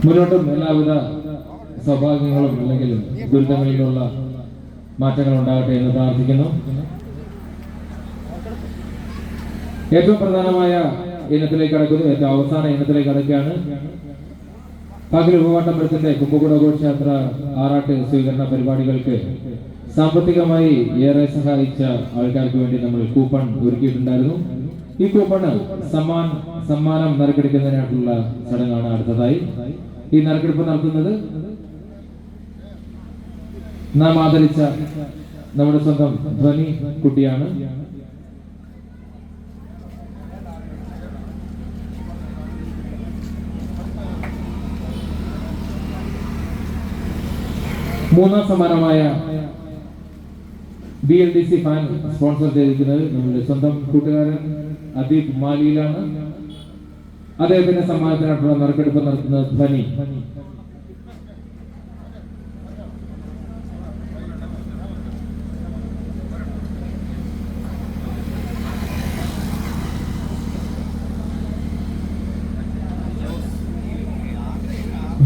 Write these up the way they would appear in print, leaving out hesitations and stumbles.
മുന്നോട്ടും എല്ലാവിധ സൗഭാഗ്യങ്ങളും അല്ലെങ്കിൽ ദുരിതങ്ങളിലുള്ള മാറ്റങ്ങൾ ഉണ്ടാകട്ടെ എന്ന് പ്രാർത്ഥിക്കുന്നു. ഏറ്റവും പ്രധാനമായ ഇനത്തിലേക്ക് കടക്കുന്നു. ഏറ്റവും അവസാന ഇനത്തിലേക്ക് കടക്കുകയാണ്. പകൽ ഉപവാട്ടമ്പലത്തിന്റെ കുമ്പകുട ഘോഷയാത്ര ആറാട്ട് സ്വീകരണ പരിപാടികൾക്ക് സാമ്പത്തികമായി ഏറെ സഹായിച്ച ആൾക്കാർക്ക് വേണ്ടി നമ്മൾ കൂപ്പൺ ഒരുക്കിയിട്ടുണ്ടായിരുന്നു. ഈ കൂപ്പണ് സമ്മാനം നറുക്കെടുക്കുന്നതിനായിട്ടുള്ള ചടങ്ങാണ് അടുത്തതായി. ഈ നറുക്കെടുപ്പ് നടത്തുന്നത് നാം ആദരിച്ച നമ്മുടെ സ്വന്തം ധ്വനി കുട്ടിയാണ്. മൂന്നാം സമ്മാനമായ BLDC ഫാൻ സ്പോൺസർ ചെയ്തിരിക്കുന്നത് നമ്മുടെ സ്വന്തം കൂട്ടുകാരൻ അദീബ് മാലിയിലാണ്. അദ്ദേഹത്തിന്റെ സമ്മാനത്തിനായിട്ടുള്ള നറുക്കെടുപ്പ് നടത്തുന്നത് ധ്വനി.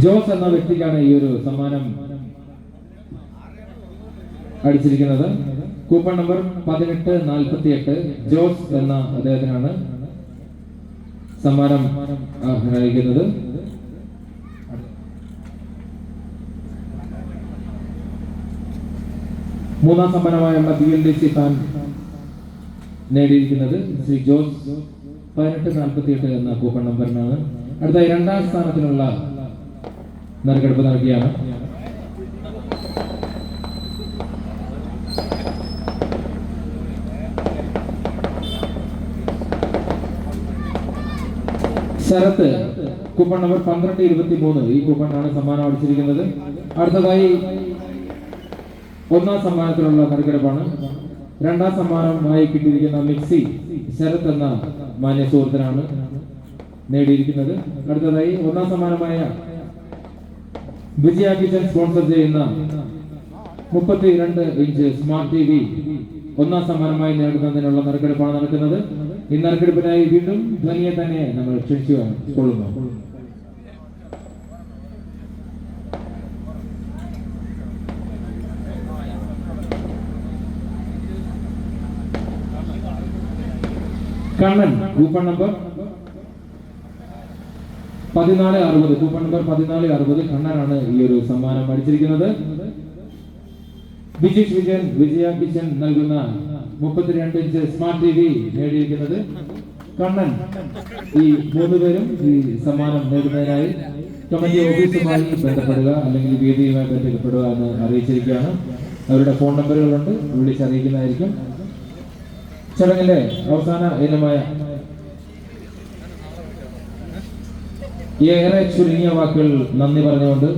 ജോസ് എന്ന വ്യക്തിക്കാണ് ഈ ഒരു സമ്മാനം അടിച്ചിരിക്കുന്നത്. കൂപ്പൺ നമ്പർ 1848 ജോസ് എന്ന അദ്ദേഹത്തിനാണ് സമ്മാനം അർഹനായിരിക്കുന്നത്. മൂന്നാം സമ്മാനമായ BLDC ഫാൻ നേടിയിരിക്കുന്നത് ശ്രീ ജോസ് 1848 എന്ന കൂപ്പൺ നമ്പറിനാണ്. അടുത്ത രണ്ടാം സ്ഥാനത്തിനുള്ള നറുക്കെടുപ്പ് നൽകിയാണ്. ശരത്ത് കൂപ്പൺ നമ്പർ 1223 ഈ കൂപ്പണാണ് സമ്മാനം അടിച്ചിരിക്കുന്നത്. അടുത്തതായി ഒന്നാം സമ്മാനത്തിലുള്ള നറുക്കെടുപ്പാണ്. രണ്ടാം സമ്മാനമായി കിട്ടിയിരിക്കുന്ന മിക്സി ശരത്ത് എന്ന മാന്യ സുഹൃത്തിനാണ് നേടിയിരിക്കുന്നത്. അടുത്തതായി ഒന്നാം സമ്മാനമായ വിജയ കിച്ചൻ സ്പോൺസർ ചെയ്യുന്ന 32 ഇഞ്ച് സ്മാർട്ട് TV ഒന്നാം സമ്മാനമായി നേടുന്നതിനുള്ള നറുക്കെടുപ്പാണ് നടക്കുന്നത്. ഈ നറുക്കെടുപ്പിനായി വീണ്ടും ധ്വനിയെ തന്നെ നമ്മൾ ക്ഷണിച്ചു കൊള്ളുന്നു. Kannan coupon number 1460 coupon number 1460 കണ്ണനാണ് ഈ ഒരു സമ്മാനം അടിച്ചിരിക്കുന്നത്. ബിജീഷ് വിജയൻ വിജയ കിച്ചൻ നൽകുന്ന 32 ഇഞ്ച് സ്മാർട്ട് TV നേടിയിരിക്കുന്നത് കണ്ണൻ. ഈ 3 പേരും ഈ സമ്മാനം നേടുന്നതിനായി കമ്മിറ്റി ഓഫീസുമായി ബന്ധപ്പെടുക അല്ലെങ്കിൽ വേദിയുമായി ബന്ധപ്പെടുക എന്ന് അറിയിച്ചിരിക്കുകയാണ്. അവരുടെ ഫോൺ നമ്പറുകളുണ്ട്, വിളിച്ചറിയിക്കുന്നതായിരിക്കും. ചടങ്ങിന്റെ അവസാന ഇനമായ ഏറെ ചുരുങ്ങിയ വാക്കുകൾ നന്ദി പറഞ്ഞുകൊണ്ട്